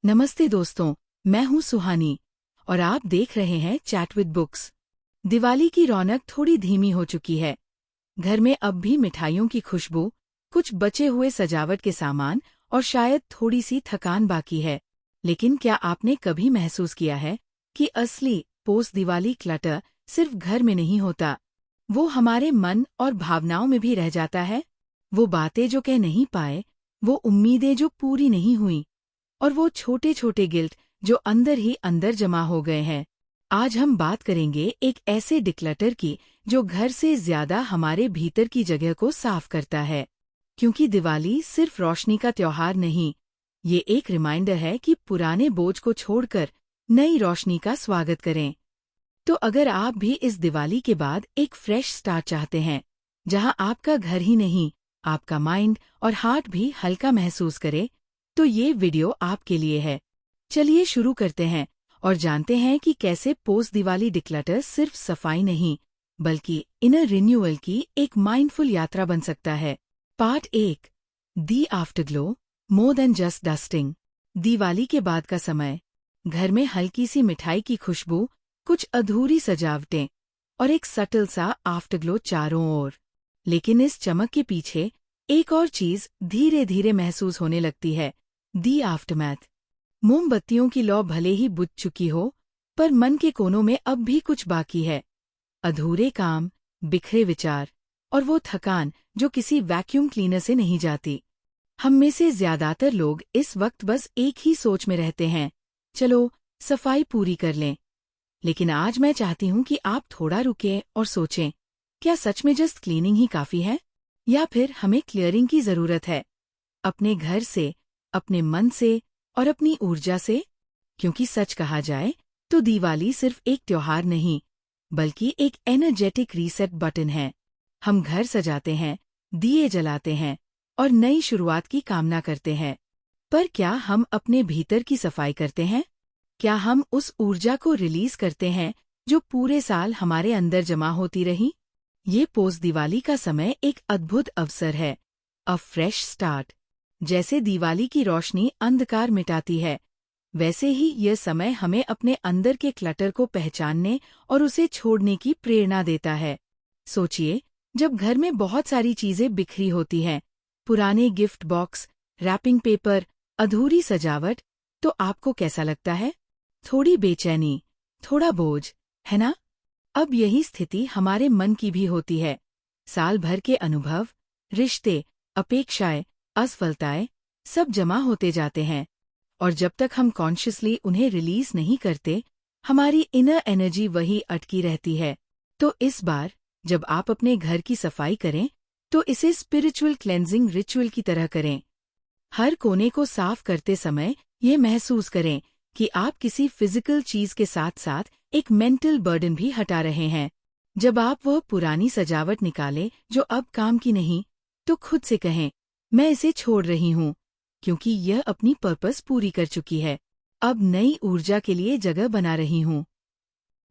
नमस्ते दोस्तों, मैं हूं सुहानी और आप देख रहे हैं चैट विद बुक्स। दिवाली की रौनक थोड़ी धीमी हो चुकी है। घर में अब भी मिठाइयों की खुशबू, कुछ बचे हुए सजावट के सामान और शायद थोड़ी सी थकान बाकी है। लेकिन क्या आपने कभी महसूस किया है कि असली पोस्ट दिवाली क्लटर सिर्फ घर में नहीं होता, वो हमारे मन और भावनाओं में भी रह जाता है। वो बातें जो कह नहीं पाए, वो उम्मीदें जो पूरी नहीं हुई, और वो छोटे छोटे गिल्ट जो अंदर ही अंदर जमा हो गए हैं। आज हम बात करेंगे एक ऐसे डिक्लटर की जो घर से ज्यादा हमारे भीतर की जगह को साफ करता है। क्योंकि दिवाली सिर्फ रोशनी का त्योहार नहीं, ये एक रिमाइंडर है कि पुराने बोझ को छोड़कर नई रोशनी का स्वागत करें। तो अगर आप भी इस दिवाली के बाद एक फ्रेश स्टार्ट चाहते हैं, जहां आपका घर ही नहीं, आपका माइंड और हार्ट भी हल्का महसूस करे, तो ये वीडियो आपके लिए है। चलिए शुरू करते हैं और जानते हैं कि कैसे पोस्ट दिवाली डिक्लटर सिर्फ सफाई नहीं, बल्कि इनर रिन्यूअल की एक माइंडफुल यात्रा बन सकता है। Part 1, the afterglow more than just dusting. Diwali के बाद का समय, घर में हल्की सी मिठाई की खुशबू, कुछ अधूरी सजावटें और एक सटल सा आफ्टरग्लो चारों ओर। लेकिन इस चमक के पीछे एक और चीज धीरे धीरे महसूस होने लगती है, दी आफ्टरमैथ। मोमबत्तियों की लौ भले ही बुझ चुकी हो, पर मन के कोनों में अब भी कुछ बाकी है। अधूरे काम, बिखरे विचार और वो थकान जो किसी वैक्यूम क्लीनर से नहीं जाती। हम में से ज्यादातर लोग इस वक्त बस एक ही सोच में रहते हैं, चलो सफाई पूरी कर लें। लेकिन आज मैं चाहती हूँ कि आप थोड़ा रुकें और सोचें, क्या सच में जस्ट क्लीनिंग ही काफी है, या फिर हमें क्लियरिंग की जरूरत है, अपने घर से, अपने मन से और अपनी ऊर्जा से। क्योंकि सच कहा जाए तो दिवाली सिर्फ एक त्योहार नहीं, बल्कि एक एनर्जेटिक रीसेट बटन है। हम घर सजाते हैं, दिए जलाते हैं और नई शुरुआत की कामना करते हैं। पर क्या हम अपने भीतर की सफाई करते हैं? क्या हम उस ऊर्जा को रिलीज करते हैं जो पूरे साल हमारे अंदर जमा होती रही? ये पोस्ट दिवाली का समय एक अद्भुत अवसर है, अ फ्रेश स्टार्ट। जैसे दिवाली की रोशनी अंधकार मिटाती है, वैसे ही यह समय हमें अपने अंदर के क्लटर को पहचानने और उसे छोड़ने की प्रेरणा देता है। सोचिए, जब घर में बहुत सारी चीजें बिखरी होती हैं, पुराने गिफ्ट बॉक्स, रैपिंग पेपर, अधूरी सजावट, तो आपको कैसा लगता है? थोड़ी बेचैनी, थोड़ा बोझ, है ना? अब यही स्थिति हमारे मन की भी होती है। साल भर के अनुभव, रिश्ते, अपेक्षाएं, असफलताएं, सब जमा होते जाते हैं, और जब तक हम कॉन्शियसली उन्हें रिलीज नहीं करते, हमारी इनर एनर्जी वही अटकी रहती है। तो इस बार जब आप अपने घर की सफाई करें, तो इसे स्पिरिचुअल क्लेंजिंग रिचुअल की तरह करें। हर कोने को साफ करते समय ये महसूस करें कि आप किसी फिजिकल चीज के साथ साथ एक मेंटल बर्डन भी हटा रहे हैं। जब आप वह पुरानी सजावट निकालें जो अब काम की नहीं, तो खुद से कहें, मैं इसे छोड़ रही हूँ, क्योंकि यह अपनी पर्पस पूरी कर चुकी है। अब नई ऊर्जा के लिए जगह बना रही हूँ।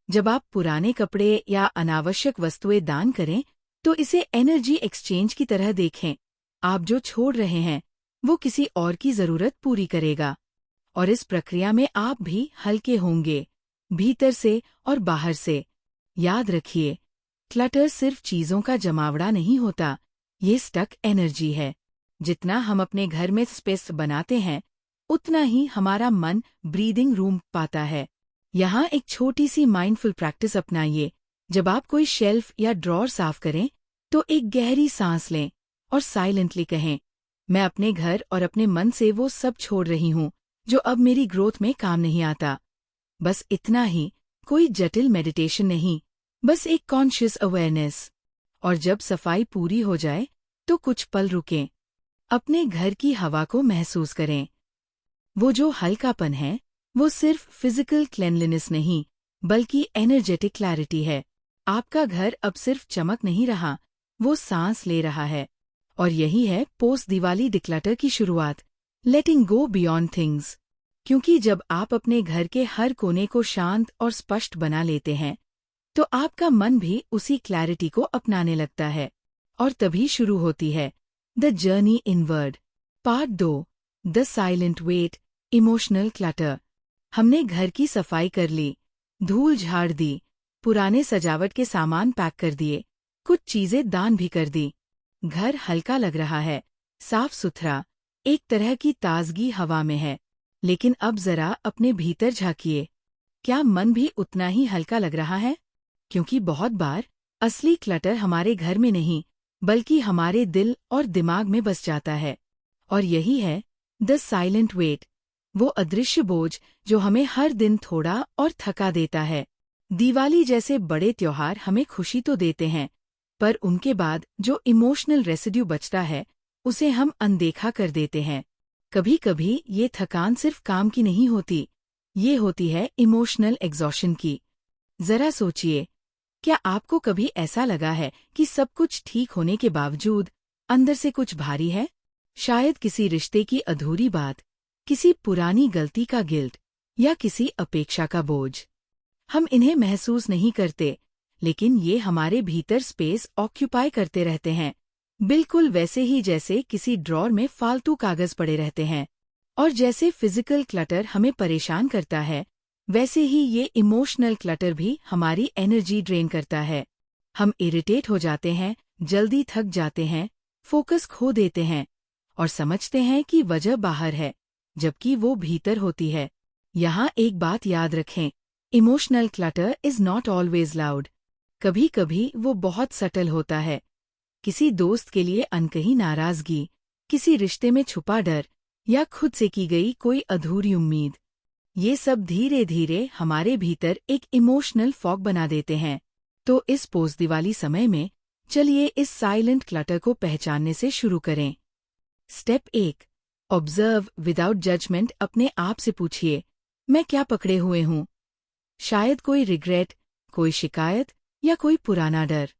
जब आप पुराने कपड़े या अनावश्यक वस्तुएं दान करें, तो इसे एनर्जी एक्सचेंज की तरह देखें। आप जो छोड़ रहे हैं, वो किसी और की जरूरत पूरी करेगा, और इस प्रक्रिया में आप भी हल्के होंगे, भीतर से और बाहर से। याद रखिए, क्लटर सिर्फ चीजों का जमावड़ा नहीं होता, ये स्टक एनर्जी है। जितना हम अपने घर में स्पेस बनाते हैं, उतना ही हमारा मन ब्रीदिंग रूम पाता है। यहाँ एक छोटी सी माइंडफुल प्रैक्टिस अपनाइए। जब आप कोई शेल्फ या ड्रॉर साफ करें, तो एक गहरी सांस लें और साइलेंटली कहें, मैं अपने घर और अपने मन से वो सब छोड़ रही हूँ जो अब मेरी ग्रोथ में काम नहीं आता। बस इतना ही, कोई जटिल मेडिटेशन नहीं, बस एक कॉन्शियस अवेयरनेस। और जब सफाई पूरी हो जाए, तो कुछ पल रुकें, अपने घर की हवा को महसूस करें। वो जो हल्कापन है, वो सिर्फ फिजिकल क्लेanलीनेस नहीं, बल्कि एनर्जेटिक क्लैरिटी है। आपका घर अब सिर्फ चमक नहीं रहा, वो सांस ले रहा है। और यही है पोस्ट दिवाली डिक्लटर की शुरुआत, लेटिंग गो बियॉन्ड थिंग्स। क्योंकि जब आप अपने घर के हर कोने को शांत और स्पष्ट बना लेते हैं, तो आपका मन भी उसी क्लैरिटी को अपनाने लगता है। और तभी शुरू होती है the journey inward. Part 2, the silent weight, emotional clutter. हमने घर की सफाई कर ली, धूल झाड़ दी, पुराने सजावट के सामान पैक कर दिए, कुछ चीजें दान भी कर दी। घर हल्का लग रहा है, साफ सुथरा, एक तरह की ताजगी हवा में है। लेकिन अब जरा अपने भीतर झांकिए, क्या मन भी उतना ही हल्का लग रहा है? क्योंकि बहुत बार असली क्लटर हमारे घर में नहीं, बल्कि हमारे दिल और दिमाग में बस जाता है। और यही है द साइलेंट वेट, वो अदृश्य बोझ जो हमें हर दिन थोड़ा और थका देता है। दिवाली जैसे बड़े त्योहार हमें खुशी तो देते हैं, पर उनके बाद जो इमोशनल रेसिड्यू बचता है, उसे हम अनदेखा कर देते हैं। कभी कभी ये थकान सिर्फ काम की नहीं होती, ये होती है इमोशनल एग्जॉशन की। जरा सोचिए, क्या आपको कभी ऐसा लगा है कि सब कुछ ठीक होने के बावजूद अंदर से कुछ भारी है? शायद किसी रिश्ते की अधूरी बात, किसी पुरानी गलती का गिल्ट, या किसी अपेक्षा का बोझ। हम इन्हें महसूस नहीं करते, लेकिन ये हमारे भीतर स्पेस ऑक्यूपाई करते रहते हैं, बिल्कुल वैसे ही जैसे किसी ड्रॉर में फालतू कागज पड़े रहते हैं। और जैसे फिजिकल क्लटर हमें परेशान करता है, वैसे ही ये इमोशनल क्लटर भी हमारी एनर्जी ड्रेन करता है। हम इरिटेट हो जाते हैं, जल्दी थक जाते हैं, फोकस खो देते हैं और समझते हैं कि वजह बाहर है, जबकि वो भीतर होती है। यहाँ एक बात याद रखें, emotional clutter is not always loud. कभी कभी वो बहुत सटल होता है। किसी दोस्त के लिए अनकही नाराजगी, किसी रिश्ते में छुपा डर, या खुद से की गई कोई अधूरी उम्मीद। ये सब धीरे धीरे हमारे भीतर एक इमोशनल फॉग बना देते हैं। तो इस पोस्ट दिवाली समय में चलिए इस साइलेंट क्लटर को पहचानने से शुरू करें। Step 1, observe without judgement. अपने आप से पूछिए, मैं क्या पकड़े हुए हूँ? शायद कोई रिग्रेट, कोई शिकायत या कोई पुराना डर।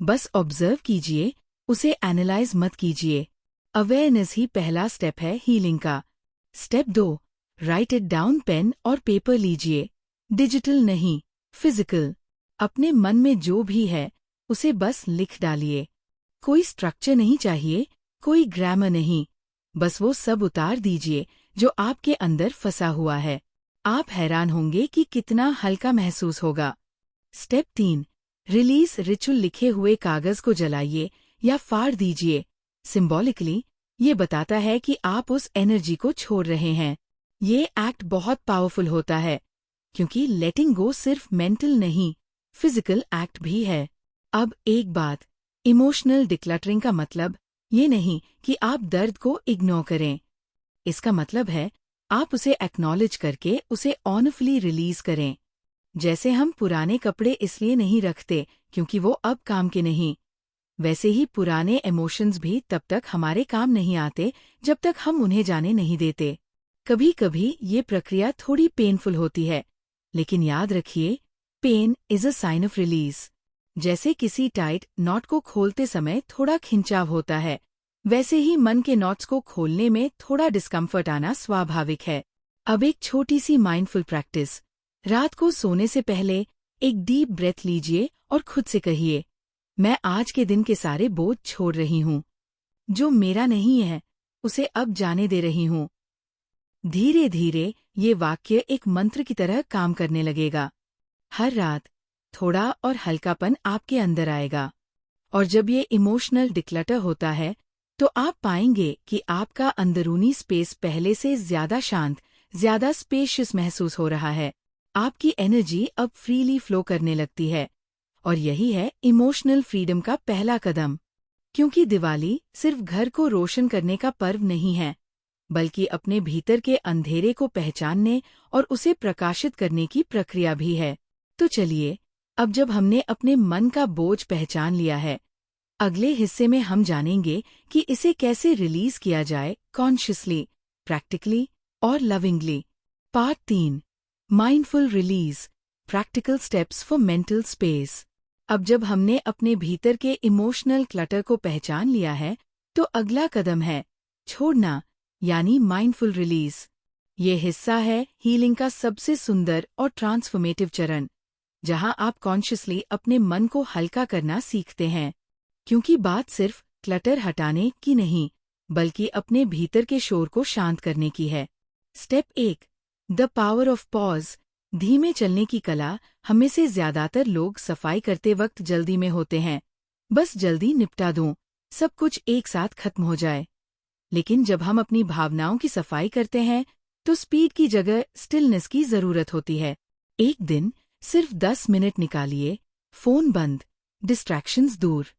बस ऑब्जर्व कीजिए, उसे एनालाइज मत कीजिए। अवेयरनेस ही पहला स्टेप है हीलिंग का। Step 2, write it down. Pen और पेपर लीजिए, डिजिटल नहीं, फिजिकल। अपने मन में जो भी है उसे बस लिख डालिए। कोई स्ट्रक्चर नहीं चाहिए, कोई ग्रामर नहीं, बस वो सब उतार दीजिए जो आपके अंदर फंसा हुआ है। आप हैरान होंगे कि कितना हल्का महसूस होगा। Step 3, release ritual. लिखे हुए कागज को जलाइए या फाड़ दीजिए। सिंबॉलिकली ये बताता है कि आप उस एनर्जी को छोड़ रहे हैं। ये एक्ट बहुत पावरफुल होता है, क्योंकि लेटिंग गो सिर्फ मेंटल नहीं, फिजिकल एक्ट भी है। अब एक बात, इमोशनल डिक्लटरिंग का मतलब ये नहीं कि आप दर्द को इग्नोर करें। इसका मतलब है आप उसे एक्नॉलेज करके उसे ऑनफुली रिलीज करें। जैसे हम पुराने कपड़े इसलिए नहीं रखते क्योंकि वो अब काम के नहीं, वैसे ही पुराने इमोशंस भी तब तक हमारे काम नहीं आते जब तक हम उन्हें जाने नहीं देते। कभी कभी ये प्रक्रिया थोड़ी पेनफुल होती है, लेकिन याद रखिए, pain is a sign of release. जैसे किसी टाइट नॉट को खोलते समय थोड़ा खिंचाव होता है, वैसे ही मन के नॉट्स को खोलने में थोड़ा डिस्कम्फर्ट आना स्वाभाविक है। अब एक छोटी सी माइंडफुल प्रैक्टिस। रात को सोने से पहले एक डीप ब्रेथ लीजिए और खुद से कहिए, मैं आज के दिन के सारे बोझ छोड़ रही हूँ। जो मेरा नहीं है उसे अब जाने दे रही हूँ। धीरे धीरे ये वाक्य एक मंत्र की तरह काम करने लगेगा। हर रात थोड़ा और हल्कापन आपके अंदर आएगा। और जब ये इमोशनल डिक्लटर होता है, तो आप पाएंगे कि आपका अंदरूनी स्पेस पहले से ज्यादा शांत, ज्यादा स्पेशियस महसूस हो रहा है। आपकी एनर्जी अब फ्रीली फ्लो करने लगती है। और यही है इमोशनल फ्रीडम का पहला कदम। क्योंकि दिवाली सिर्फ घर को रोशन करने का पर्व नहीं है, बल्कि अपने भीतर के अंधेरे को पहचानने और उसे प्रकाशित करने की प्रक्रिया भी है। तो चलिए, अब जब हमने अपने मन का बोझ पहचान लिया है, अगले हिस्से में हम जानेंगे कि इसे कैसे रिलीज किया जाए, कॉन्शियसली, प्रैक्टिकली और lovingly. Part 3, mindful release, practical steps for mental space. अब जब हमने अपने भीतर के इमोशनल क्लटर को पहचान लिया है, तो अगला कदम है छोड़ना, यानी माइंडफुल रिलीज। ये हिस्सा है हीलिंग का सबसे सुंदर और ट्रांसफॉर्मेटिव चरण, जहां आप कॉन्शियसली अपने मन को हल्का करना सीखते हैं। क्योंकि बात सिर्फ क्लटर हटाने की नहीं, बल्कि अपने भीतर के शोर को शांत करने की है। Step 1, the power of pause, धीमे चलने की कला। हम में से ज्यादातर लोग सफाई करते वक्त जल्दी में होते हैं, बस जल्दी निपटा दूं, सब कुछ एक साथ खत्म हो जाए। लेकिन जब हम अपनी भावनाओं की सफाई करते हैं तो स्पीड की जगह स्टिलनेस की जरूरत होती है। एक दिन सिर्फ 10 मिनट निकालिए, फोन बंद, डिस्ट्रैक्शंस दूर,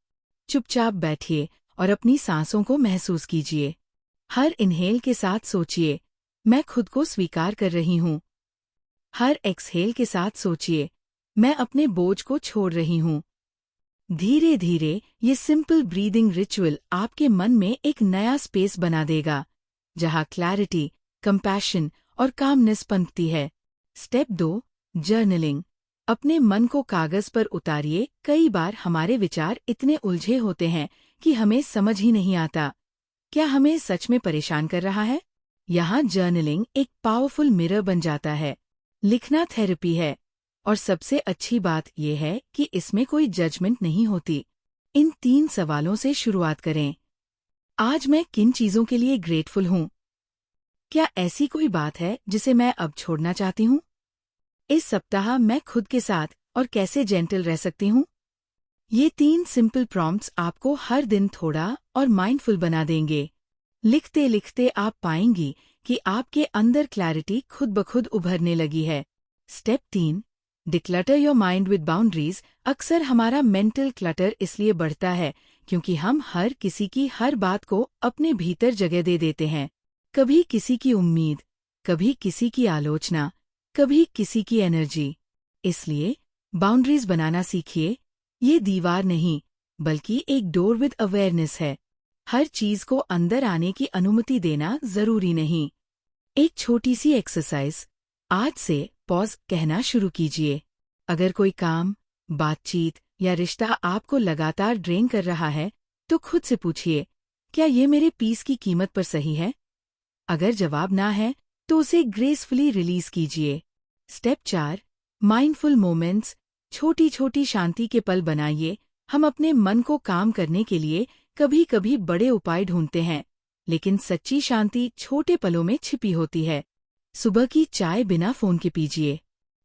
चुपचाप बैठिए और अपनी सांसों को महसूस कीजिए। हर इनहेल के साथ सोचिए, मैं खुद को स्वीकार कर रही हूँ। हर एक्सहेल के साथ सोचिए, मैं अपने बोझ को छोड़ रही हूँ। धीरे धीरे ये सिंपल ब्रीदिंग रिचुअल आपके मन में एक नया स्पेस बना देगा, जहाँ क्लैरिटी, कंपैशन और कामनेस पनपती है। Step 2, journaling. अपने मन को कागज पर उतारिए। कई बार हमारे विचार इतने उलझे होते हैं कि हमें समझ ही नहीं आता, क्या हमें सच में परेशान कर रहा है? यहाँ जर्नलिंग एक पावरफुल मिरर बन जाता है। लिखना थेरेपी है, और सबसे अच्छी बात यह है कि इसमें कोई जजमेंट नहीं होती। इन 3 सवालों से शुरुआत करें। आज मैं किन चीजों के लिए ग्रेटफुल हूँ? क्या ऐसी कोई बात है जिसे मैं अब छोड़ना चाहती हूँ? इस सप्ताह मैं खुद के साथ और कैसे जेंटल रह सकती हूँ? ये 3 सिंपल प्रॉम्प्ट्स आपको हर दिन थोड़ा और माइंडफुल बना देंगे। लिखते लिखते आप पाएंगी कि आपके अंदर क्लैरिटी खुद ब खुद उभरने लगी है। Step 3, declutter your mind with boundaries. अक्सर हमारा मेंटल क्लटर इसलिए बढ़ता है क्योंकि हम हर किसी की हर बात को अपने भीतर जगह दे देते हैं। कभी किसी की उम्मीद, कभी किसी की आलोचना, कभी किसी की एनर्जी। इसलिए बाउंड्रीज बनाना सीखिए। ये दीवार नहीं, बल्कि एक डोर विद अवेयरनेस है। हर चीज को अंदर आने की अनुमति देना जरूरी नहीं। एक छोटी सी एक्सरसाइज, आज से पॉज कहना शुरू कीजिए। अगर कोई काम, बातचीत या रिश्ता आपको लगातार ड्रेन कर रहा है, तो खुद से पूछिए, क्या ये मेरे पीस की कीमत पर सही है? अगर जवाब ना है, तो उसे ग्रेसफुली रिलीज कीजिए। Step 4, mindful moments. छोटी छोटी शांति के पल बनाइए। हम अपने मन को काम करने के लिए कभी कभी बड़े उपाय ढूंढते हैं, लेकिन सच्ची शांति छोटे पलों में छिपी होती है। सुबह की चाय बिना फोन के पीजिए।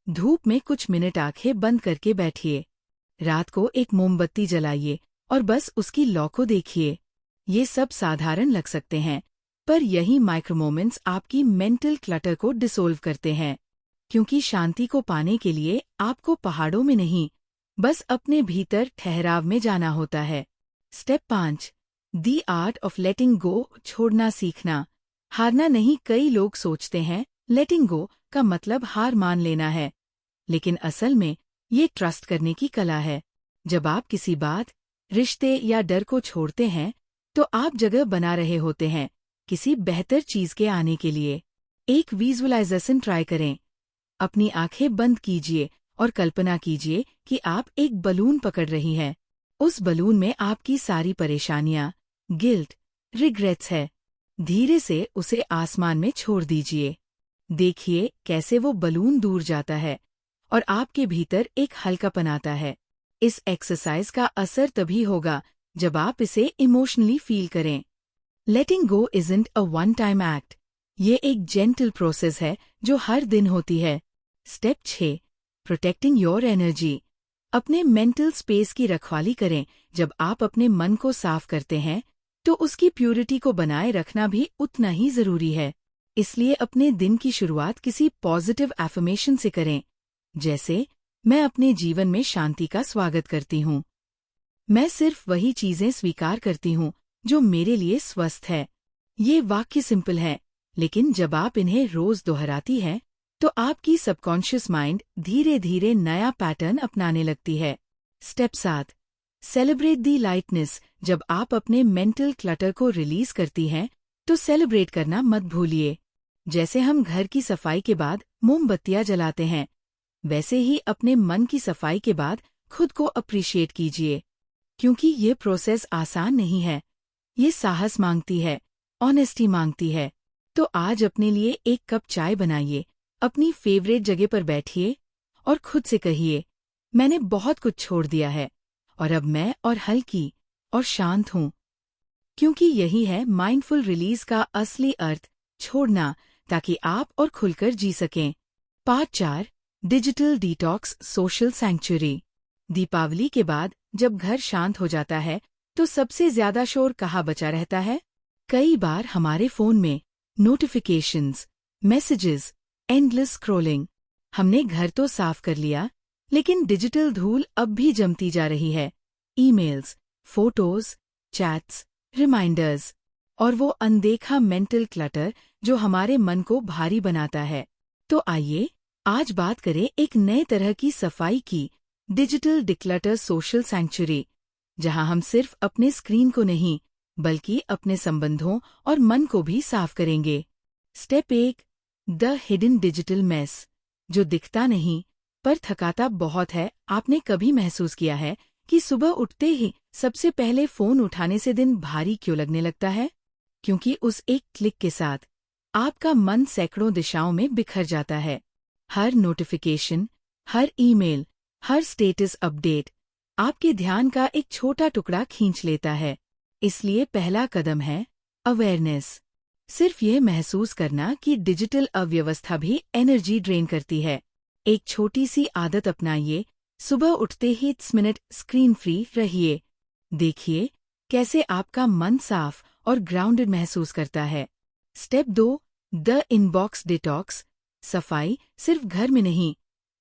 धूप में कुछ मिनट आंखें बंद करके बैठिए। रात को एक मोमबत्ती जलाइए और बस उसकी लौ को देखिए। ये सब साधारण लग सकते हैं, पर यही माइक्रो मोमेंट्स आपकी मेंटल क्लटर को डिसोल्व करते हैं। क्योंकि शांति को पाने के लिए आपको पहाड़ों में नहीं, बस अपने भीतर ठहराव में जाना होता है। Step 5, the art of letting go. छोड़ना सीखना, हारना नहीं। कई लोग सोचते हैं लेटिंग गो का मतलब हार मान लेना है, लेकिन असल में ये ट्रस्ट करने की कला है। जब आप किसी बात, रिश्ते या डर को छोड़ते हैं, तो आप जगह बना रहे होते हैं किसी बेहतर चीज के आने के लिए। एक विजुअलाइजेशन ट्राई करें। अपनी आंखें बंद कीजिए और कल्पना कीजिए कि आप एक बलून पकड़ रही हैं। उस बलून में आपकी सारी परेशानियां, गिल्ट, रिग्रेट्स है। धीरे से उसे आसमान में छोड़ दीजिए। देखिए कैसे वो बलून दूर जाता है और आपके भीतर एक हल्कापन आता है। इस एक्सरसाइज का असर तभी होगा जब आप इसे इमोशनली फील करें। Letting go isn't a one time act. ये एक जेंटल प्रोसेस है जो हर दिन होती है। Step 6, protecting your energy. अपने मेंटल स्पेस की रखवाली करें। जब आप अपने मन को साफ करते हैं, तो उसकी प्यूरिटी को बनाए रखना भी उतना ही जरूरी है। इसलिए अपने दिन की शुरुआत किसी पॉजिटिव एफर्मेशन से करें, जैसे मैं अपने जीवन में शांति का स्वागत करती हूँ। मैं सिर्फ वही चीजें स्वीकार करती हूँ जो मेरे लिए स्वस्थ है। ये वाक्य सिंपल है, लेकिन जब आप इन्हें रोज दोहराती हैं, तो आपकी सबकॉन्शियस माइंड धीरे धीरे नया पैटर्न अपनाने लगती है। स्टेप 7, सेलिब्रेट दी लाइटनेस। जब आप अपने मेंटल क्लटर को रिलीज करती हैं, तो सेलिब्रेट करना मत भूलिए। जैसे हम घर की सफाई के बाद मोमबत्तियां जलाते हैं, वैसे ही अपने मन की सफाई के बाद खुद को अप्रिशिएट कीजिए। क्योंकि ये प्रोसेस आसान नहीं है, ये साहस मांगती है, ऑनेस्टी मांगती है। तो आज अपने लिए एक कप चाय बनाइए, अपनी फेवरेट जगह पर बैठिए और खुद से कहिए, मैंने बहुत कुछ छोड़ दिया है और अब मैं और हल्की और शांत हूँ। क्योंकि यही है माइंडफुल रिलीज का असली अर्थ, छोड़ना, ताकि आप और खुलकर जी सकें। Part 4, digital detox social sanctuary. Deepavali के बाद जब घर शांत हो जाता है तो सबसे ज्यादा शोर कहाँ बचा रहता है? कई बार हमारे फोन में नोटिफिकेशंस, मैसेजेस, एंडलेस स्क्रॉलिंग। हमने घर तो साफ कर लिया, लेकिन डिजिटल धूल अब भी जमती जा रही है। ईमेल्स, फोटोज, चैट्स, रिमाइंडर्स और वो अनदेखा मेंटल क्लटर जो हमारे मन को भारी बनाता है। तो आइए आज बात करें एक नए तरह की सफाई की, डिजिटल डिक्लटर सोशल सैंक्चुरी, जहां हम सिर्फ अपने स्क्रीन को नहीं बल्कि अपने संबंधों और मन को भी साफ करेंगे। Step 1, the hidden digital mess. जो दिखता नहीं पर थकाता बहुत है। आपने कभी महसूस किया है कि सुबह उठते ही सबसे पहले फोन उठाने से दिन भारी क्यों लगने लगता है? क्योंकि उस एक क्लिक के साथ आपका मन सैकड़ों दिशाओं में बिखर जाता है। हर नोटिफिकेशन, हर ईमेल, हर स्टेटस अपडेट आपके ध्यान का एक छोटा टुकड़ा खींच लेता है। इसलिए पहला कदम है अवेयरनेस। सिर्फ ये महसूस करना कि डिजिटल अव्यवस्था भी एनर्जी ड्रेन करती है। एक छोटी सी आदत अपनाइए, सुबह उठते ही 10 मिनट स्क्रीन फ्री रहिए। देखिए कैसे आपका मन साफ और ग्राउंडेड महसूस करता है। Step 2, the inbox detox. सफाई सिर्फ घर में नहीं,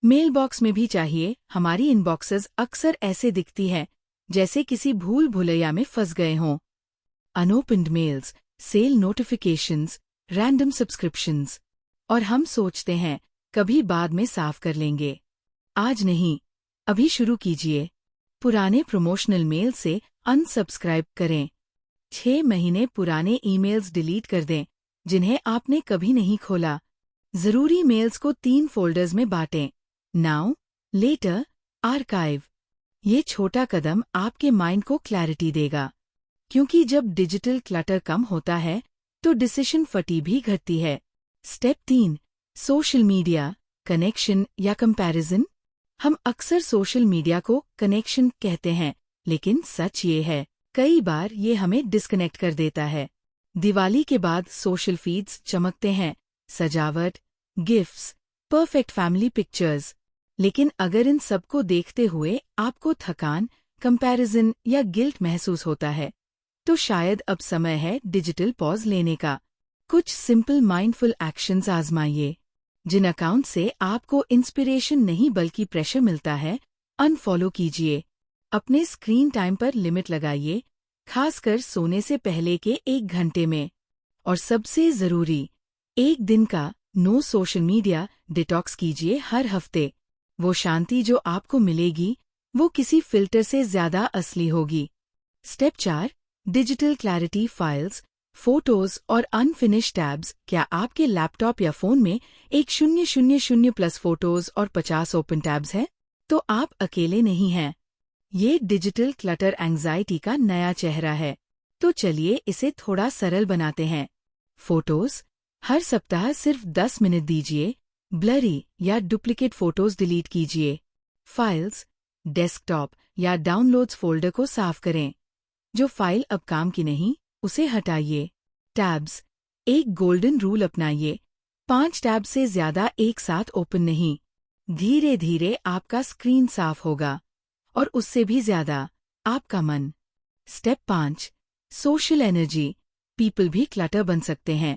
मेल बॉक्स में भी चाहिए। हमारी इनबॉक्सेस अक्सर ऐसे दिखती है जैसे किसी भूल भुलैया में फंस गए हों। Unopened mails, sale notifications, random subscriptions, और हम सोचते हैं कभी बाद में साफ कर लेंगे। आज नहीं, अभी शुरू कीजिए। पुराने प्रमोशनल मेल से अनसब्सक्राइब करें। 6 महीने पुराने ईमेल्स डिलीट कर दें जिन्हें आपने कभी नहीं खोला। जरूरी मेल्स को 3 फोल्डर्स में बांटें, नाउ, लेटर, आर्काइव। ये छोटा कदम आपके माइंड को क्लैरिटी देगा, क्योंकि जब डिजिटल क्लटर कम होता है तो डिसीजन फटीग भी घटती है। स्टेप 3, सोशल मीडिया, कनेक्शन या कंपैरिजन। हम अक्सर सोशल मीडिया को कनेक्शन कहते हैं, लेकिन सच ये है कई बार ये हमें डिस्कनेक्ट कर देता है। दिवाली के बाद सोशल फीड्स चमकते हैं, सजावट, गिफ्ट्स, परफेक्ट फैमिली पिक्चर्स। लेकिन अगर इन सबको देखते हुए आपको थकान, कंपैरिजन या गिल्ट महसूस होता है, तो शायद अब समय है डिजिटल पॉज लेने का। कुछ सिंपल माइंडफुल एक्शंस आजमाइए। जिन अकाउंट से आपको इंस्पिरेशन नहीं बल्कि प्रेशर मिलता है, अनफॉलो कीजिए। अपने स्क्रीन टाइम पर लिमिट लगाइए, खासकर सोने से पहले के 1 घंटे में। और सबसे जरूरी, 1 दिन का नो सोशल मीडिया डिटॉक्स कीजिए हर हफ्ते। वो शांति जो आपको मिलेगी वो किसी फिल्टर से ज्यादा असली होगी। Step 4, digital clarity files, photos और अनफिनिश्ड टैब्स। क्या आपके लैपटॉप या फोन में एक 000+ फोटोज और 50 ओपन टैब्स है? तो आप अकेले नहीं हैं। ये डिजिटल क्लटर एंग्जाइटी का नया चेहरा है। तो चलिए इसे थोड़ा सरल बनाते हैं। फोटोज, हर सप्ताह सिर्फ 10 मिनट दीजिए, ब्लरी या डुप्लीकेट फोटोज डिलीट कीजिए। फाइल्स, डेस्कटॉप या डाउनलोड्स फोल्डर को साफ करें। जो फाइल अब काम की नहीं, उसे हटाइए। टैब्स, एक गोल्डन रूल अपनाइए, 5 टैब से ज्यादा एक साथ ओपन नहीं। धीरे धीरे आपका स्क्रीन साफ होगा और उससे भी ज्यादा आपका मन। Step 5, social energy. पीपल भी क्लटर बन सकते हैं।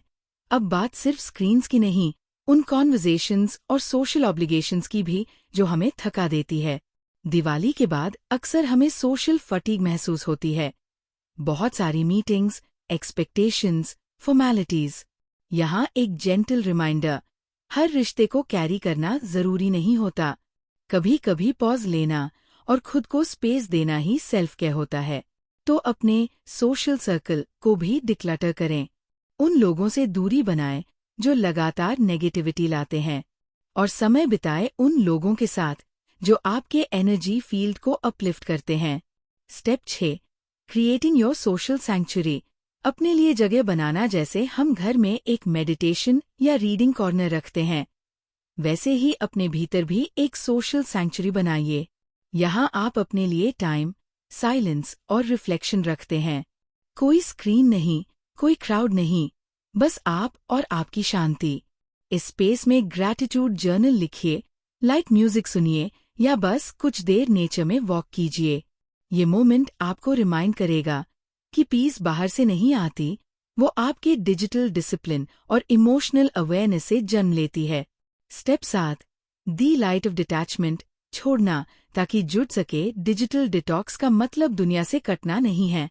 अब बात सिर्फ स्क्रीन्स की नहीं, उन कॉन्वर्जेशंस और सोशल ऑब्लिगेशंस की भी जो हमें थका देती है। दिवाली के बाद अक्सर हमें सोशल फटीग महसूस होती है। बहुत सारी मीटिंग्स, एक्सपेक्टेशंस, फॉर्मेलिटीज। यहाँ एक जेंटल रिमाइंडर, हर रिश्ते को कैरी करना जरूरी नहीं होता। कभी कभी पॉज लेना और खुद को स्पेस देना ही सेल्फ केयर होता है। तो अपने सोशल सर्कल को भी डिक्लटर करें। उन लोगों से दूरी बनाएं जो लगातार नेगेटिविटी लाते हैं, और समय बिताएं उन लोगों के साथ जो आपके एनर्जी फील्ड को अपलिफ्ट करते हैं। Step 6, creating your social sanctuary. अपने लिए जगह बनाना। जैसे हम घर में एक मेडिटेशन या रीडिंग कॉर्नर रखते हैं, वैसे ही अपने भीतर भी एक सोशल सैंक्चुरी बनाइए। यहाँ आप अपने लिए टाइम, साइलेंस और रिफ्लेक्शन रखते हैं। कोई स्क्रीन नहीं, कोई क्राउड नहीं, बस आप और आपकी शांति। इस स्पेस में ग्रैटिट्यूड जर्नल लिखिए, लाइट म्यूजिक सुनिए या बस कुछ देर नेचर में वॉक कीजिए। ये मोमेंट आपको रिमाइंड करेगा कि पीस बाहर से नहीं आती, वो आपके डिजिटल डिसिप्लिन और इमोशनल अवेयरनेस से जन्म लेती है। Step 7, the light of detachment, छोड़ना ताकि जुड़ सके। डिजिटल डिटॉक्स का मतलब दुनिया से कटना नहीं है,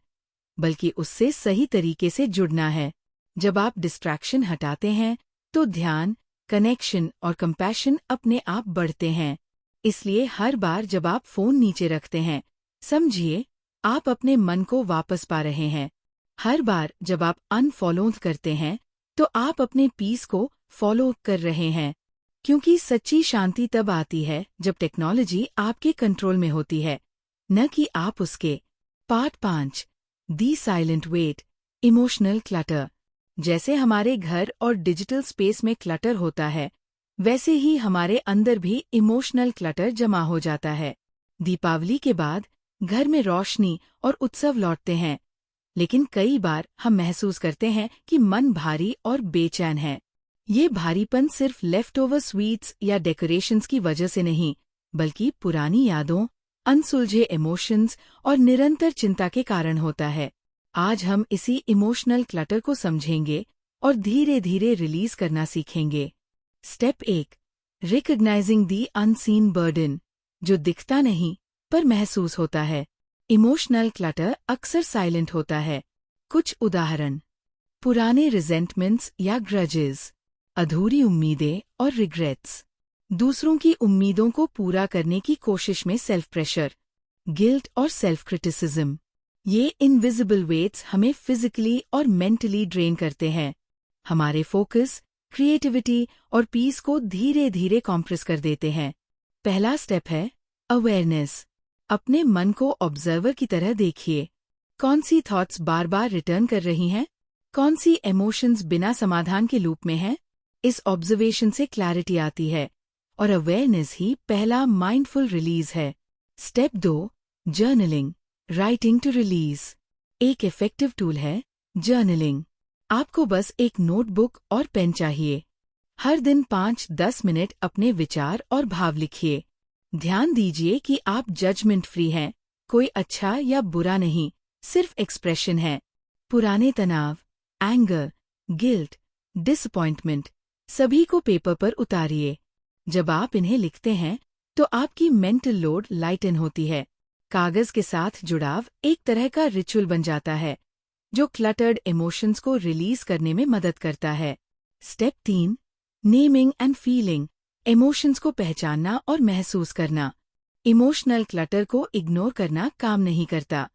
बल्कि उससे सही तरीके से जुड़ना है। जब आप डिस्ट्रैक्शन हटाते हैं तो ध्यान, कनेक्शन और कंपैशन अपने आप बढ़ते हैं। इसलिए हर बार जब आप फोन नीचे रखते हैं, समझिए आप अपने मन को वापस पा रहे हैं। हर बार जब आप अनफॉलो करते हैं तो आप अपने पीस को फॉलो कर रहे हैं, क्योंकि सच्ची शांति तब आती है जब टेक्नोलॉजी आपके कंट्रोल में होती है, न कि आप उसके। Part 5, the silent weight, emotional clutter. जैसे हमारे घर और डिजिटल स्पेस में क्लटर होता है, वैसे ही हमारे अंदर भी इमोशनल क्लटर जमा हो जाता है। दीपावली के बाद घर में रोशनी और उत्सव लौटते हैं, लेकिन कई बार हम महसूस करते हैं कि मन भारी और बेचैन है। ये भारीपन सिर्फ लेफ्ट ओवर स्वीट्स या डेकोरेशंस की वजह से नहीं, बल्कि पुरानी यादों, अनसुलझे इमोशंस और निरंतर चिंता के कारण होता है। आज हम इसी इमोशनल क्लटर को समझेंगे और धीरे धीरे रिलीज करना सीखेंगे। Step 1, recognising the unseen burden, जो दिखता नहीं पर महसूस होता है। इमोशनल क्लटर अक्सर साइलेंट होता है। कुछ उदाहरण: पुराने रिजेंटमेंट्स या ग्रजेस, अधूरी उम्मीदें और रिग्रेट्स, दूसरों की उम्मीदों को पूरा करने की कोशिश में सेल्फ प्रेशर, गिल्ट और सेल्फ क्रिटिसिज्म। ये इनविजिबल वेट्स हमें फिजिकली और मेंटली ड्रेन करते हैं, हमारे फोकस, क्रिएटिविटी और पीस को धीरे धीरे कॉम्प्रेस कर देते हैं। पहला स्टेप है अवेयरनेस। अपने मन को ऑब्जर्वर की तरह देखिए। कौन सी थॉट्स बार बार रिटर्न कर रही हैं? कौन सी इमोशंस बिना समाधान के लूप में हैं? इस ऑब्जर्वेशन से क्लैरिटी आती है, और अवेयरनेस ही पहला माइंडफुल रिलीज है। Step 2, journaling, writing to release. एक इफेक्टिव टूल है जर्नलिंग। आपको बस एक नोटबुक और पेन चाहिए। हर दिन 5-10 मिनट अपने विचार और भाव लिखिए। ध्यान दीजिए कि आप जजमेंट फ्री हैं, कोई अच्छा या बुरा नहीं, सिर्फ एक्सप्रेशन है। पुराने तनाव, एंगर, गिल्ट, डिसअपॉइंटमेंट, सभी को पेपर पर उतारिए। जब आप इन्हें लिखते हैं तो आपकी मेंटल लोड लाइटन होती है। कागज के साथ जुड़ाव एक तरह का रिचुअल बन जाता है, जो क्लटर्ड इमोशंस को रिलीज करने में मदद करता है। Step 3, naming and feeling, emotions को पहचानना और महसूस करना। इमोशनल क्लटर को इग्नोर करना काम नहीं करता।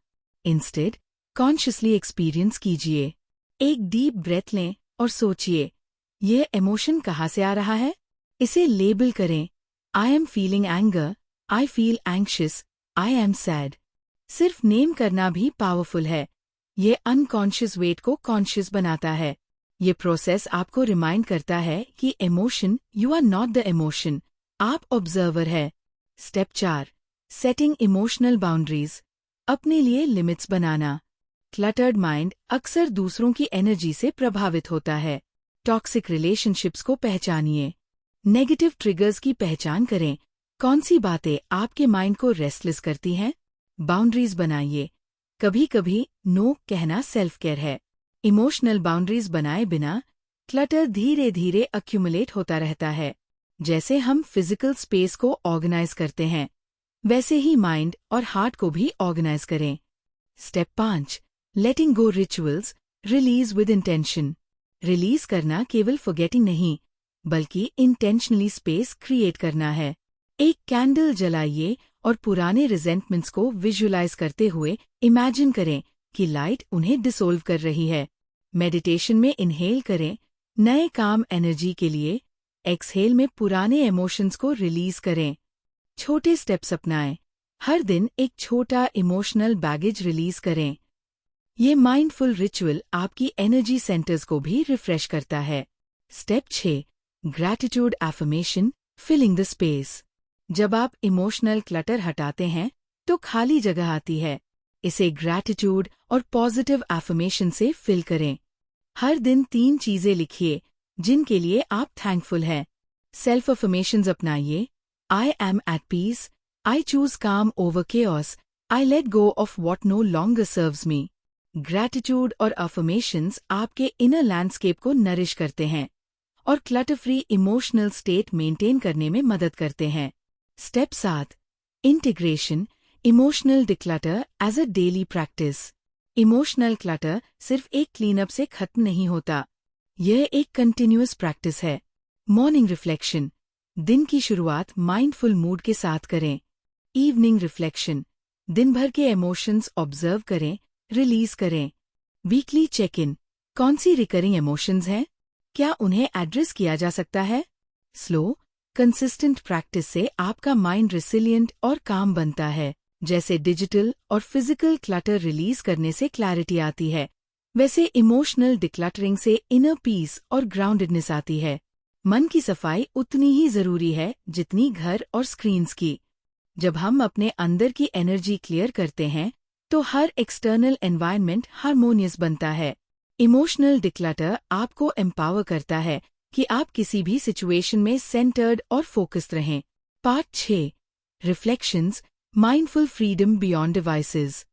इंस्टेड, कॉन्शियसली एक्सपीरियंस कीजिए। एक डीप ब्रेथ लें और सोचिए, यह इमोशन कहाँ से आ रहा है? इसे लेबल करें। I am feeling anger, I feel anxious, I am sad. सिर्फ नेम करना भी पावरफुल है। ये अनकॉन्शियस वेट को कॉन्शियस बनाता है। ये प्रोसेस आपको रिमाइंड करता है कि emotion, you are not the emotion, आप ऑब्जर्वर है। स्टेप 4, सेटिंग इमोशनल बाउंड्रीज, अपने लिए लिमिट्स बनाना। क्लटर्ड माइंड अक्सर दूसरों की एनर्जी से प्रभावित होता है। टॉक्सिक रिलेशनशिप्स को पहचानिए। नेगेटिव ट्रिगर्स की पहचान करें। कौन सी बातें आपके माइंड को रेस्टलेस करती हैं? बाउंड्रीज बनाइए। कभी कभी नो कहना सेल्फ केयर है। इमोशनल बाउंड्रीज बनाए बिना क्लटर धीरे धीरे अक्यूमुलेट होता रहता है। जैसे हम फिजिकल स्पेस को ऑर्गेनाइज करते हैं, वैसे ही माइंड और हार्ट को भी ऑर्गेनाइज करें। Step 5, letting go rituals, release with intention. Release करना केवल फॉरगेटिंग नहीं, बल्कि इंटेंशनली स्पेस क्रिएट करना है। एक कैंडल जलाइए और पुराने रिजेंटमेंट्स को विजुअलाइज करते हुए इमेजिन करें कि लाइट उन्हें डिसोल्व कर रही है। मेडिटेशन में इनहेल करें नए काम एनर्जी के लिए, एक्सहेल में पुराने इमोशंस को रिलीज करें। छोटे स्टेप्स अपनाएं। हर दिन एक छोटा इमोशनल बैगेज रिलीज करें। ये माइंडफुल रिचुअल आपकी एनर्जी सेंटर्स को भी रिफ्रेश करता है। Step 6, gratitude affirmation, filling the space. जब आप इमोशनल क्लटर हटाते हैं तो खाली जगह आती है। इसे ग्रैटिट्यूड और पॉजिटिव एफर्मेशन से फिल करें। हर दिन 3 चीजें लिखिए जिनके लिए आप थैंकफुल हैं। सेल्फ अफर्मेशंस अपनाइए। I am at peace, I choose calm over chaos, I let go of what no longer serves me. Gratitude और अफर्मेशंस आपके इनर लैंडस्केप को नरिश करते हैं और clutter free emotional state maintain करने में मदद करते हैं। Step 7, integration emotional declutter as a daily practice. Emotional clutter सिर्फ एक क्लीनअप से खत्म नहीं होता, यह एक कंटिन्यूअस प्रैक्टिस है। मॉर्निंग रिफ्लेक्शन, दिन की शुरुआत माइंडफुल मूड के साथ करें। इवनिंग रिफ्लेक्शन, दिन भर के इमोशंस ऑब्जर्व करें, रिलीज करें। वीकली चेक इन, कौन सी रिकरिंग इमोशंस हैं, क्या उन्हें एड्रेस किया जा सकता है। स्लो कंसिस्टेंट प्रैक्टिस से आपका माइंड रिसिलिएंट और काम बनता है। जैसे डिजिटल और फिजिकल क्लटर रिलीज करने से क्लैरिटी आती है, वैसे इमोशनल डिक्लटरिंग से इनर पीस और ग्राउंडेडनेस आती है। मन की सफाई उतनी ही जरूरी है जितनी घर और स्क्रीन्स की। जब हम अपने अंदर की एनर्जी क्लियर करते हैं तो हर एक्सटर्नल एनवायरनमेंट हार्मोनियस बनता है। इमोशनल डिक्लटर आपको एम्पावर करता है कि आप किसी भी सिचुएशन में सेंटर्ड और फोकस्ड रहें। Part 6, reflections mindful freedom beyond devices.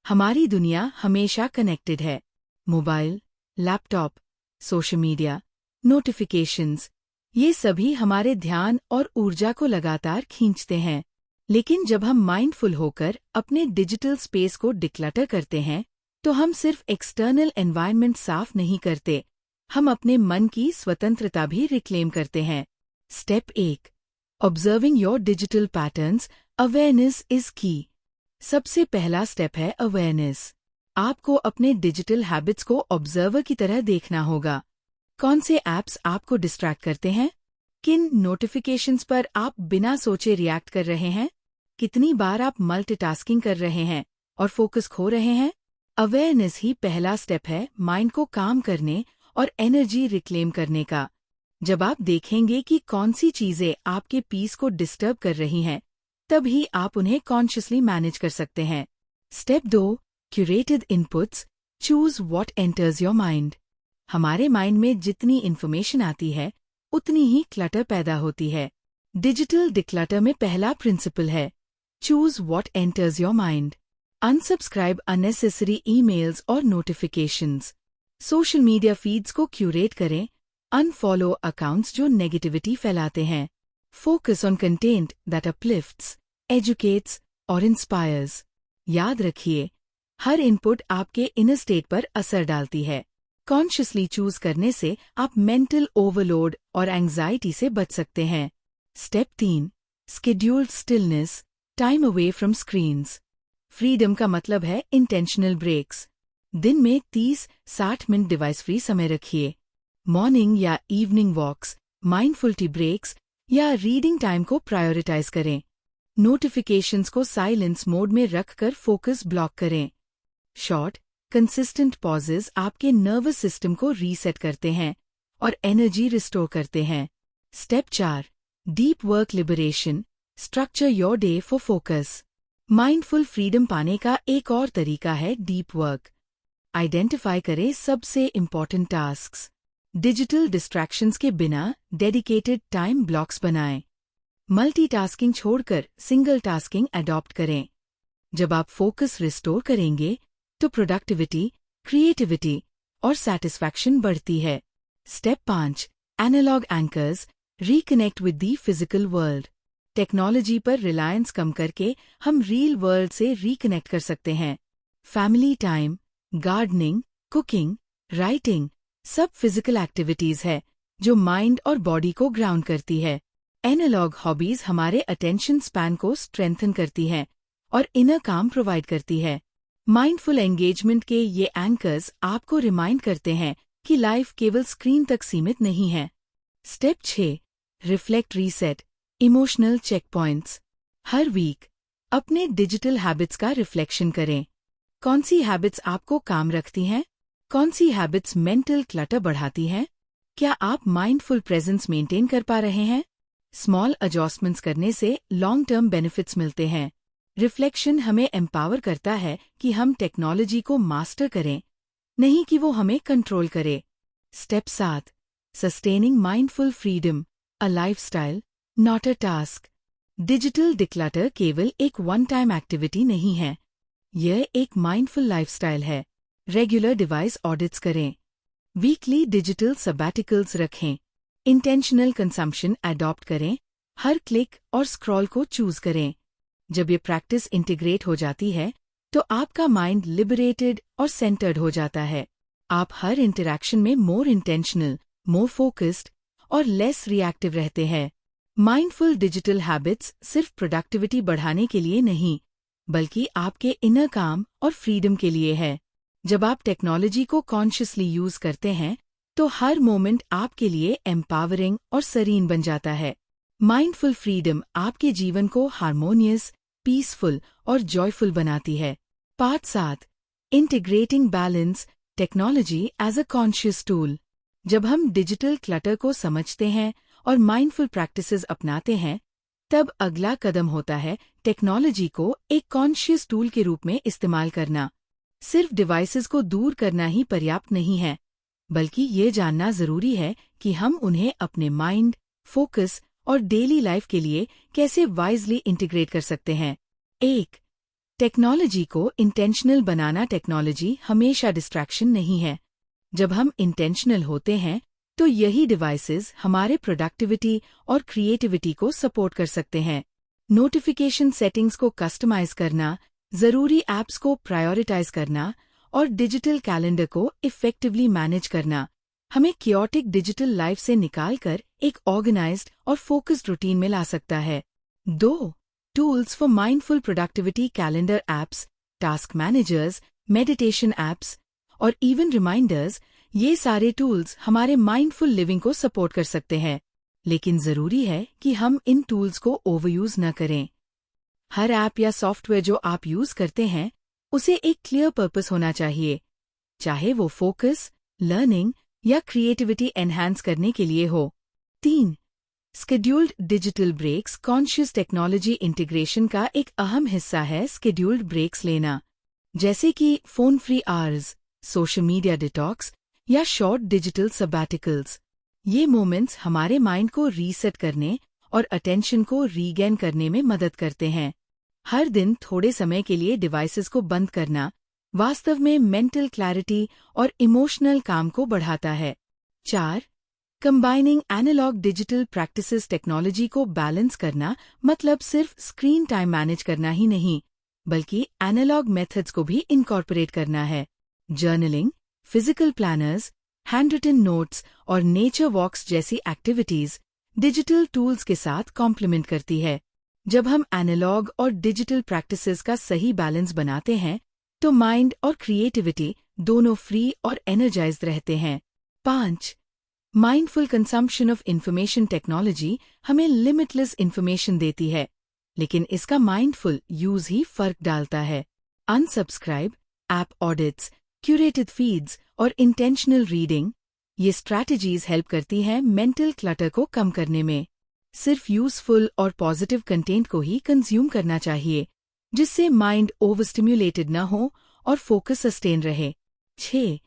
हमारी दुनिया हमेशा कनेक्टेड है। Mobile, laptop, social media, notifications, ये सभी हमारे ध्यान और ऊर्जा को लगातार खींचते हैं। लेकिन जब हम माइंडफुल होकर अपने डिजिटल स्पेस को डिक्लटर करते हैं तो हम सिर्फ एक्सटर्नल एनवायरनमेंट साफ नहीं करते, हम अपने मन की स्वतंत्रता भी रिक्लेम करते हैं। Step 1, observing your digital patterns, awareness is की। सबसे पहला स्टेप है अवेयरनेस। आपको अपने डिजिटल हैबिट्स को ऑब्जर्वर की तरह देखना होगा। कौन से ऐप्स आपको डिस्ट्रैक्ट करते हैं? किन नोटिफिकेशंस पर आप बिना सोचे रिएक्ट कर रहे हैं? कितनी बार आप मल्टीटास्किंग कर रहे हैं और फोकस खो रहे हैं? अवेयरनेस ही पहला स्टेप है माइंड को काम करने और एनर्जी रिक्लेम करने का। जब आप देखेंगे कि कौन सी चीजें आपके पीस को डिस्टर्ब कर रही हैं, तभी आप उन्हें कॉन्शियसली मैनेज कर सकते हैं। Step 2, curated inputs, choose what enters your mind. हमारे माइंड में जितनी इन्फॉर्मेशन आती है उतनी ही क्लटर पैदा होती है। डिजिटल डिक्लटर में पहला प्रिंसिपल है, choose what enters your mind. Unsubscribe unnecessary emails और नोटिफिकेशंस। सोशल मीडिया फीड्स को क्यूरेट करें, अनफॉलो अकाउंट्स जो नेगेटिविटी फैलाते हैं। Focus on content that uplifts, educates और इंस्पायर्स। याद रखिए, हर इनपुट आपके इनर स्टेट पर असर डालती है। कॉन्शियसली चूज करने से आप मेंटल ओवरलोड और एंग्जाइटी से बच सकते हैं। Step 3, scheduled stillness, time away from screens. Freedom का मतलब है इंटेंशनल ब्रेक्स। दिन में 30-60 मिनट डिवाइस फ्री समय रखिए। मॉर्निंग या इवनिंग वॉक्स, माइंडफुल टी ब्रेक्स या रीडिंग टाइम को प्रायोरिटाइज करें। नोटिफिकेशंस को साइलेंस मोड में रखकर फोकस ब्लॉक करें। शॉर्ट कंसिस्टेंट पॉजेज आपके नर्वस सिस्टम को रीसेट करते हैं और एनर्जी रिस्टोर करते हैं। Step 4, deep work liberation, structure your day for focus. Mindful freedom पाने का एक और तरीका है डीप वर्क। आइडेंटिफाई करें सबसे इम्पोर्टेंट टास्क्स। डिजिटल डिस्ट्रैक्शंस के बिना डेडिकेटेड टाइम ब्लॉक्स बनाएं। मल्टीटास्किंग छोड़कर सिंगल टास्किंग अडॉप्ट करें। जब आप फोकस रिस्टोर करेंगे तो प्रोडक्टिविटी, क्रिएटिविटी और सैटिस्फैक्शन बढ़ती है। Step 5, analogue anchors, reconnect with the physical world. Technology पर रिलायंस कम करके हम रियल वर्ल्ड से रिकनेक्ट कर सकते हैं। Family time, gardening, cooking, writing सब फिजिकल एक्टिविटीज है जो माइंड और बॉडी को ग्राउंड करती है। एनालॉग हॉबीज हमारे अटेंशन स्पैन को स्ट्रेंथन करती हैं और इनर काम प्रोवाइड करती है। माइंडफुल एंगेजमेंट के ये एंकर्स आपको रिमाइंड करते हैं कि लाइफ केवल स्क्रीन तक सीमित नहीं है। Step 6, reflect reset, emotional check points. हर वीक अपने डिजिटल हैबिट्स का रिफ्लेक्शन करें। कौन सी हैबिट्स आपको काम रखती हैं? कौन सी हैबिट्स मेंटल क्लटर बढ़ाती हैं? क्या आप माइंडफुल प्रेजेंस मेंटेन कर पा रहे हैं? स्मॉल एडजस्टमेंट्स करने से लॉन्ग टर्म बेनिफिट्स मिलते हैं। रिफ्लेक्शन हमें एम्पावर करता है कि हम टेक्नोलॉजी को मास्टर करें, नहीं कि वो हमें कंट्रोल करे। Step 7, Sustaining mindful freedom, a lifestyle, not a task. Digital declutter केवल एक वन टाइम एक्टिविटी नहीं है, यह एक माइंडफुल लाइफस्टाइल है। रेगुलर डिवाइस ऑडिट्स करें, वीकली डिजिटल सबैटिकल्स रखें, इंटेंशनल कंजम्पशन अडॉप्ट करें, हर क्लिक और स्क्रॉल को चूज करें। जब ये प्रैक्टिस इंटीग्रेट हो जाती है तो आपका माइंड लिबरेटेड और सेंटर्ड हो जाता है। आप हर इंटरैक्शन में मोर इंटेंशनल, मोर फोकस्ड और लेस रिएक्टिव रहते हैं। माइंडफुल डिजिटल हैबिट्स सिर्फ प्रोडक्टिविटी बढ़ाने के लिए नहीं, बल्कि आपके इनर काम और फ्रीडम के लिए है। जब आप टेक्नोलॉजी को कॉन्शियसली यूज करते हैं तो हर मोमेंट आपके लिए एम्पावरिंग और सरीन बन जाता है। माइंडफुल फ्रीडम आपके जीवन को हार्मोनियस, पीसफुल और जॉयफुल बनाती है। Part 7, integrating balance, technology as a conscious tool. जब हम डिजिटल क्लटर को समझते हैं और माइंडफुल प्रैक्टिसेस अपनाते हैं, तब अगला कदम होता है टेक्नोलॉजी को एक कॉन्शियस टूल के रूप में इस्तेमाल करना। सिर्फ डिवाइसेस को दूर करना ही पर्याप्त नहीं है, बल्कि ये जानना जरूरी है कि हम उन्हें अपने माइंड, फोकस और डेली लाइफ के लिए कैसे वाइजली इंटीग्रेट कर सकते हैं। 1. टेक्नोलॉजी को इंटेंशनल बनाना। टेक्नोलॉजी हमेशा डिस्ट्रैक्शन नहीं है। जब हम इंटेंशनल होते हैं तो यही डिवाइसेस हमारे प्रोडक्टिविटी और क्रिएटिविटी को सपोर्ट कर सकते हैं। नोटिफिकेशन सेटिंग्स को कस्टमाइज करना, जरूरी ऐप्स को प्रायोरिटाइज करना और डिजिटल कैलेंडर को इफेक्टिवली मैनेज करना हमें कियोटिक डिजिटल लाइफ से निकालकर एक ऑर्गेनाइज्ड और फोकस्ड रूटीन में ला सकता है। 2. Tools for mindful productivity. Calendar apps, task managers, meditation apps और इवन रिमाइंडर्स, ये सारे टूल्स हमारे माइंडफुल लिविंग को सपोर्ट कर सकते हैं, लेकिन जरूरी है कि हम इन टूल्स को ओवरयूज न करें। हर ऐप या सॉफ्टवेयर जो आप यूज करते हैं उसे एक क्लियर पर्पस होना चाहिए, चाहे वो फोकस, लर्निंग या क्रिएटिविटी एनहांस करने के लिए हो। 3. Scheduled digital breaks. Conscious technology integration का एक अहम हिस्सा है स्केड्यूल्ड ब्रेक्स लेना, जैसे कि phone free hours, social media detox या शॉर्ट डिजिटल सबैटिकल्स। ये मोमेंट्स हमारे माइंड को रीसेट करने और अटेंशन को रीगेन करने में मदद करते हैं। हर दिन थोड़े समय के लिए डिवाइसेस को बंद करना वास्तव में मेंटल क्लैरिटी और इमोशनल काम को बढ़ाता है। 4. Combining analogue digital practices. Technology को बैलेंस करना मतलब सिर्फ स्क्रीन टाइम मैनेज करना ही नहीं, बल्कि एनालॉग मेथड्स को भी इनकॉर्पोरेट करना है। Journaling, physical planners, hand written notes और नेचर वॉक्स जैसी एक्टिविटीज डिजिटल टूल्स के साथ कॉम्प्लीमेंट करती है। जब हम एनालॉग और डिजिटल प्रैक्टिसेस का सही बैलेंस बनाते हैं तो माइंड और क्रिएटिविटी दोनों फ्री और एनर्जाइज्ड रहते हैं। 5. Mindful consumption of information. Technology हमें लिमिटलेस इंफॉर्मेशन देती है, लेकिन इसका माइंडफुल यूज ही फर्क डालता है। Unsubscribe, app audits, curated feeds और इंटेंशनल रीडिंग, ये स्ट्रैटेजीज हेल्प करती हैं मेंटल क्लटर को कम करने में। सिर्फ यूजफुल और पॉजिटिव कंटेंट को ही कंज्यूम करना चाहिए, जिससे माइंड ओवरस्टिम्युलेटेड न हो और फोकस सस्टेन रहे। 6.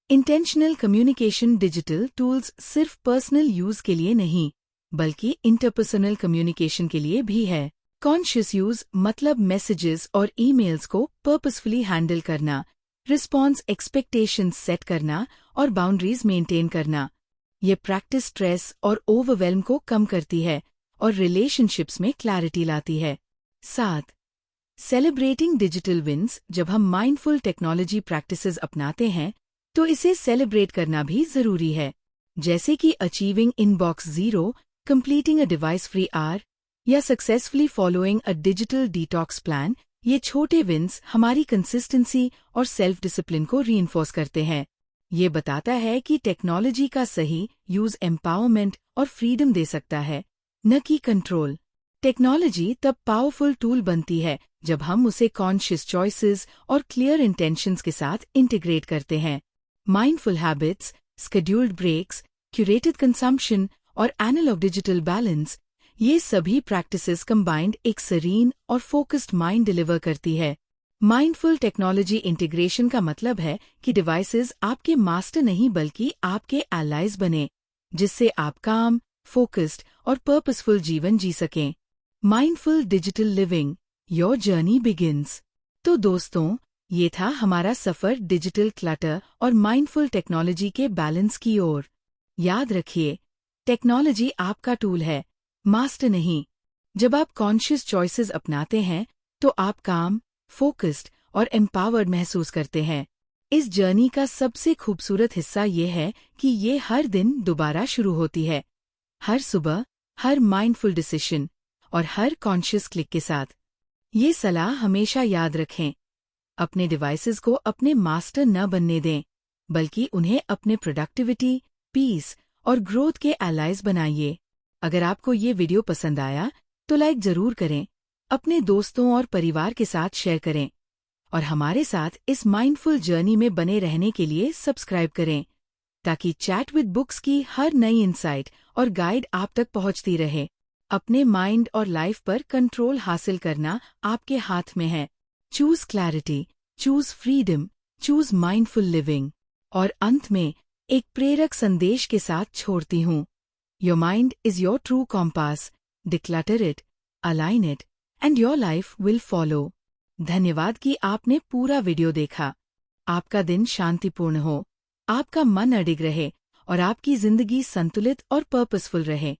Intentional communication. डिजिटल टूल्स सिर्फ पर्सनल यूज के लिए नहीं, बल्कि इंटरपर्सनल कम्युनिकेशन के लिए भी है। कॉन्शियस यूज मतलब मैसेजेस और ईमेल्स को पर्पसफुली हैंडल करना, रिस्पॉन्स एक्सपेक्टेशंस सेट करना और बाउंड्रीज मेंटेन करना। ये प्रैक्टिस स्ट्रेस और ओवरवेल्म को कम करती है और रिलेशनशिप्स में क्लैरिटी लाती है। 7. Celebrating digital wins. जब हम माइंडफुल टेक्नोलॉजी प्रैक्टिसेस अपनाते हैं तो इसे सेलिब्रेट करना भी जरूरी है, जैसे कि achieving inbox zero, completing a device free hour या successfully following a digital detox plan. ये छोटे विन्स हमारी कंसिस्टेंसी और सेल्फ डिसिप्लिन को रीइंफोर्स करते हैं। ये बताता है कि टेक्नोलॉजी का सही यूज एम्पावरमेंट और फ्रीडम दे सकता है, न कि कंट्रोल। टेक्नोलॉजी तब पावरफुल टूल बनती है जब हम उसे कॉन्शियस चॉइसेस और क्लियर इंटेंशंस के साथ इंटीग्रेट करते हैं। Mindful habits, scheduled breaks, curated consumption और एनालॉग डिजिटल बैलेंस, ये सभी प्रैक्टिसेस कंबाइंड एक सरीन और फोकस्ड माइंड डिलीवर करती है। माइंडफुल टेक्नोलॉजी इंटीग्रेशन का मतलब है कि डिवाइसेस आपके मास्टर नहीं बल्कि आपके एलाइज बने। जिससे आप काम, फोकस्ड और पर्पसफुल जीवन जी सकें। Mindful digital living, your journey begins. तो दोस्तों, ये था हमारा सफर डिजिटल क्लटर और माइंडफुल टेक्नोलॉजी के बैलेंस की ओर। याद रखिए, टेक्नोलॉजी आपका टूल है, मास्टर नहीं। जब आप कॉन्शियस चॉइसेस अपनाते हैं, तो आप काम, फोकस्ड और एम्पावर्ड महसूस करते हैं। इस जर्नी का सबसे खूबसूरत हिस्सा ये है कि ये हर दिन दोबारा शुरू होती है, हर सुबह, हर माइंडफुल डिसीजन और हर कॉन्शियस क्लिक के साथ। ये सलाह हमेशा याद रखें, अपने डिवाइसेस को अपने मास्टर न बनने दें, बल्कि उन्हें अपने प्रोडक्टिविटी, पीस और ग्रोथ के एलाइज बनाइए। अगर आपको ये वीडियो पसंद आया, तो लाइक जरूर करें, अपने दोस्तों और परिवार के साथ शेयर करें और हमारे साथ इस माइंडफुल जर्नी में बने रहने के लिए सब्सक्राइब करें, ताकि चैट विद बुक्स की हर नई इंसाइट और गाइड आप तक पहुंचती रहे। अपने माइंड और लाइफ पर कंट्रोल हासिल करना आपके हाथ में है। Choose clarity, choose freedom, choose mindful living. और अंत में एक प्रेरक संदेश के साथ छोड़ती हूँ। Your mind is your true compass, declutter it, align it and your life will follow. धन्यवाद कि आपने पूरा वीडियो देखा। आपका दिन शांतिपूर्ण हो, आपका मन अडिग रहे और आपकी जिंदगी संतुलित और पर्पसफुल रहे।